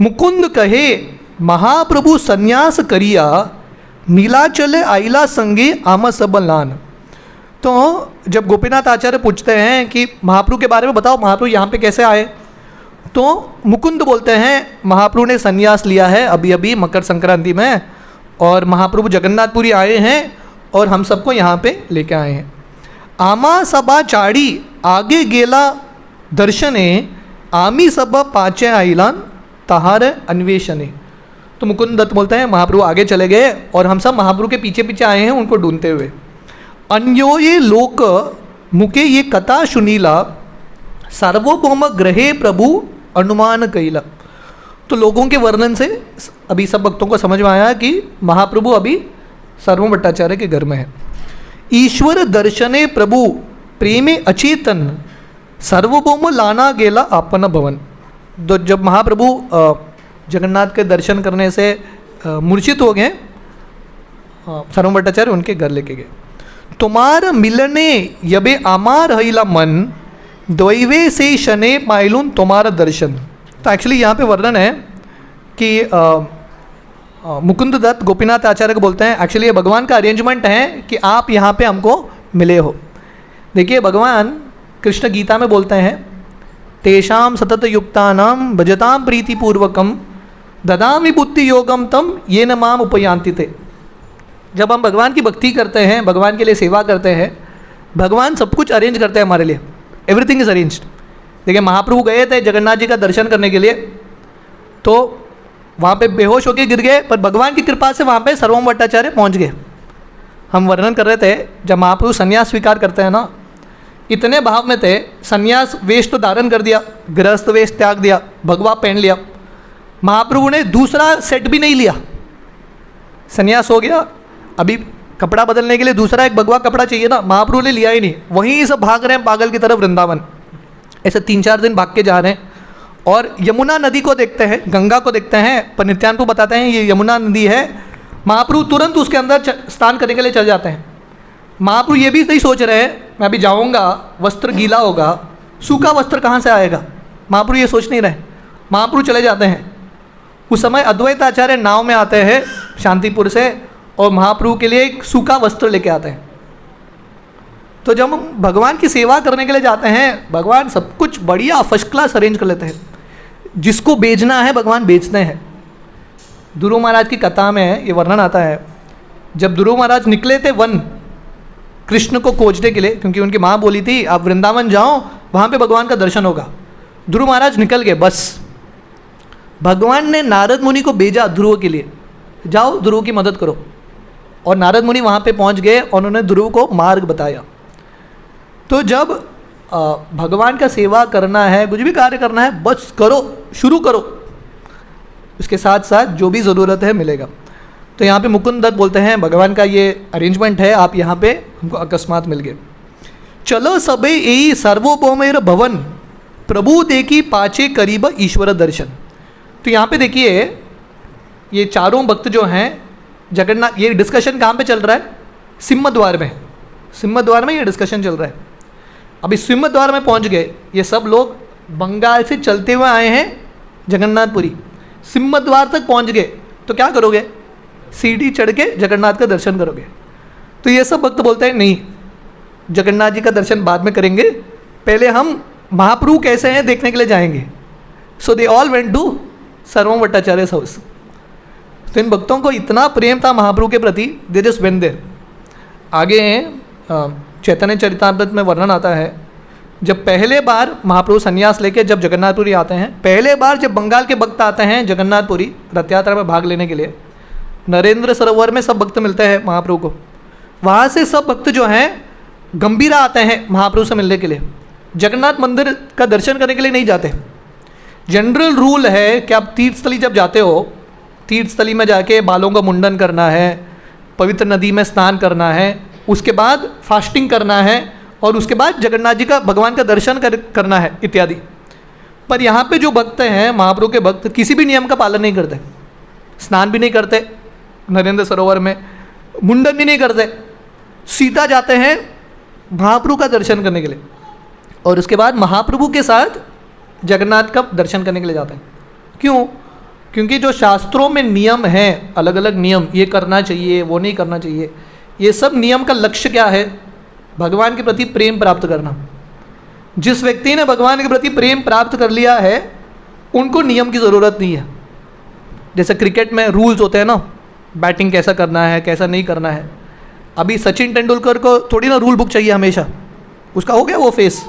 मुकुंद कहे महाप्रभु संन्यास करिया, नीलाचल आइला संगे आम सब लान। तो जब गोपीनाथ आचार्य पूछते हैं कि महाप्रभु के बारे में बताओ, महाप्रभु यहाँ पे कैसे आए, तो मुकुंद बोलते हैं महाप्रभु ने संन्यास लिया है अभी अभी मकर संक्रांति में, और महाप्रभु जगन्नाथपुरी आए हैं और हम सबको यहाँ पे लेके आए हैं। आमा सबा चाड़ी आगे गेला दर्शने, आमी सब पाचे आइलान तहार अन्वेषणे। तो मुकुंद दत्त बोलते हैं महाप्रभु आगे चले गए और हम सब महाप्रभु के पीछे पीछे आए हैं उनको ढूंढते हुए। अन्यो ये लोक मुके ये कथा सुनीला, सार्वभौम ग्रहे प्रभु अनुमान कैला। तो लोगों के वर्णन से अभी सब भक्तों को समझ में आया कि महाप्रभु अभी सार्वभौम भट्टाचार्य के घर में है। ईश्वर दर्शने प्रभु प्रेमे अचेतन, सार्वभौम लाना गेला आपन भवन। तो जब महाप्रभु जगन्नाथ के दर्शन करने से मूर्छित हो गए, सार्वभौम भट्टाचार्य उनके घर लेके गए। तुम्हार मिलने यबे आमार हईला मन, द्वैवे से शने पायलून तुम्हारा दर्शन। तो एक्चुअली यहाँ पे वर्णन है कि मुकुंद दत्त गोपीनाथ आचार्य को बोलते हैं एक्चुअली ये भगवान का अरेंजमेंट है कि आप यहाँ पे हमको मिले हो। देखिए भगवान कृष्ण गीता में बोलते हैं तेषाम सतत युक्तानाम भजताम प्रीतिपूर्वकम ददामि बुद्धि योगम तम ये न माम उपयांति थे। जब हम भगवान की भक्ति करते हैं, भगवान के लिए सेवा करते हैं, भगवान सब कुछ अरेंज करते हैं हमारे लिए, एवरीथिंग इज अरेंज्ड। देखिए महाप्रभु गए थे जगन्नाथ जी का दर्शन करने के लिए, तो वहाँ पे बेहोश होकर गिर गए, पर भगवान की कृपा से वहाँ पे सार्वभौम भट्टाचार्य पहुँच गए। हम वर्णन कर रहे थे जब महाप्रभु संन्यास स्वीकार करते हैं ना, इतने भाव में थे, संन्यास वेश तो धारण कर दिया, गृहस्थ वेश त्याग दिया, भगवा पहन लिया, महाप्रभु ने दूसरा सेट भी नहीं लिया। संन्यास हो गया, अभी कपड़ा बदलने के लिए दूसरा एक भगवा कपड़ा चाहिए ना, महाप्रभु ने लिया ही नहीं। वहीं सब भाग रहे हैं पागल की तरफ वृंदावन। ऐसे 3-4 दिन भाग के जा रहे हैं और यमुना नदी को देखते हैं, गंगा को देखते हैं, पर नित्यानंद बताते हैं ये यमुना नदी है। महाप्रभु तुरंत उसके अंदर स्नान करने के लिए चल जाते हैं। महाप्रभु ये भी नहीं सोच रहे हैं मैं अभी जाऊँगा वस्त्र गीला होगा, सूखा वस्त्र कहाँ से आएगा, महाप्रभु ये सोच नहीं रहे। महाप्रभु चले जाते हैं। उस समय अद्वैत आचार्य नाव में आते हैं शांतिपुर से और महाप्रभु के लिए एक सूखा वस्त्र लेके आते हैं। तो जब हम भगवान की सेवा करने के लिए जाते हैं, भगवान सब कुछ बढ़िया फर्स्ट क्लास अरेंज कर लेते हैं। जिसको बेचना है भगवान बेचते हैं। ध्रुव महाराज की कथा में ये वर्णन आता है, जब ध्रुव महाराज निकले थे वन कृष्ण को खोजने के लिए, क्योंकि उनकी माँ बोली थी आप वृंदावन जाओ वहाँ पे भगवान का दर्शन होगा। ध्रुव महाराज निकल गए, बस भगवान ने नारद मुनि को भेजा ध्रुव के लिए, जाओ ध्रुव की मदद करो। और नारद मुनि वहाँ पे पहुँच गए और उन्होंने ध्रुव को मार्ग बताया। तो जब भगवान का सेवा करना है, कुछ भी कार्य करना है, बस करो, शुरू करो, उसके साथ साथ जो भी ज़रूरत है मिलेगा। तो यहाँ पे मुकुंद दत्त बोलते हैं भगवान का ये अरेंजमेंट है, आप यहाँ पे हमको अकस्मात मिल गए। चलो सबे यही सर्वभौमेर भवन, प्रभु देखी पाचे करीब ईश्वर दर्शन। तो यहाँ पे देखिए ये चारों भक्त जो हैं जगन्नाथ, ये डिस्कशन कहाँ पे चल रहा है, सिंह द्वार में। सिंह द्वार में ये डिस्कशन चल रहा है। अभी सिंह द्वार में पहुँच गए, ये सब लोग बंगाल से चलते हुए आए हैं जगन्नाथपुरी, सिंह द्वार तक पहुँच गए। तो क्या करोगे, सीढ़ी चढ़ के जगन्नाथ का दर्शन करोगे। तो ये सब भक्त बोलते हैं नहीं, जगन्नाथ जी का दर्शन बाद में करेंगे, पहले हम महाप्रभु कैसे हैं देखने के लिए जाएंगे। So they all went to Sarvabhauma Bhattacharya house. तो इन भक्तों को इतना प्रेम था महाप्रभु के प्रति, दे जस्ट वेंट देयर। आगे चैतन्य चरितामृत में वर्णन आता है, जब पहले बार महाप्रभु संन्यास लेके जब जगन्नाथपुरी आते हैं, पहले बार जब बंगाल के भक्त आते हैं जगन्नाथपुरी रथ यात्रा में भाग लेने के लिए, नरेंद्र सरोवर में सब भक्त मिलते हैं महाप्रभु को। वहाँ से सब भक्त जो हैं गंभीरा आते हैं महाप्रभु से मिलने के लिए, जगन्नाथ मंदिर का दर्शन करने के लिए नहीं जाते। जनरल रूल है कि आप तीर्थस्थली जब जाते हो, तीर्थस्थली में जाके बालों का मुंडन करना है, पवित्र नदी में स्नान करना है, उसके बाद फास्टिंग करना है और उसके बाद जगन्नाथ जी का भगवान का दर्शन करना है इत्यादि। पर यहाँ पे जो भक्त हैं महाप्रभु के भक्त किसी भी नियम का पालन नहीं करते, स्नान भी नहीं करते नरेंद्र सरोवर में, मुंडन भी नहीं करते, सीधा जाते हैं महाप्रभु का दर्शन करने के लिए और उसके बाद महाप्रभु के साथ जगन्नाथ का दर्शन करने के लिए जाते हैं। क्यों? क्योंकि जो शास्त्रों में नियम हैं, अलग अलग नियम, ये करना चाहिए वो नहीं करना चाहिए, ये सब नियम का लक्ष्य क्या है? भगवान के प्रति प्रेम प्राप्त करना। जिस व्यक्ति ने भगवान के प्रति प्रेम प्राप्त कर लिया है उनको नियम की ज़रूरत नहीं है। जैसे क्रिकेट में रूल्स होते हैं ना, बैटिंग कैसा करना है कैसा नहीं करना है। अभी सचिन तेंदुलकर को थोड़ी ना रूल बुक चाहिए हमेशा, उसका हो गया वो फेस,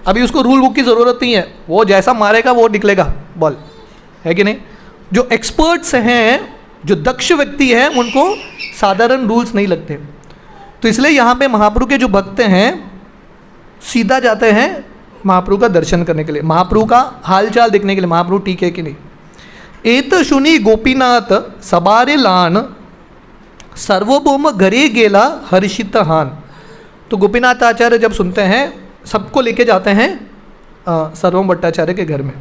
अभी उसको रूल बुक की ज़रूरत नहीं है, वो जैसा मारेगा वो निकलेगा बॉल, है कि नहीं? जो एक्सपर्ट्स हैं, जो दक्ष व्यक्ति हैं, उनको साधारण रूल्स नहीं लगते। तो इसलिए यहाँ पे महाप्रभु के जो भक्त हैं सीधा जाते हैं महाप्रभु का दर्शन करने के लिए, महाप्रभु का हालचाल देखने के लिए, महाप्रभु ठीक है कि नहीं। एत शुनी गोपीनाथ सबारे लान सर्वभौम घरे गेला हर्षित हान। तो गोपीनाथ आचार्य जब सुनते हैं, सबको लेके जाते हैं सर्वभौम भट्टाचार्य के घर में।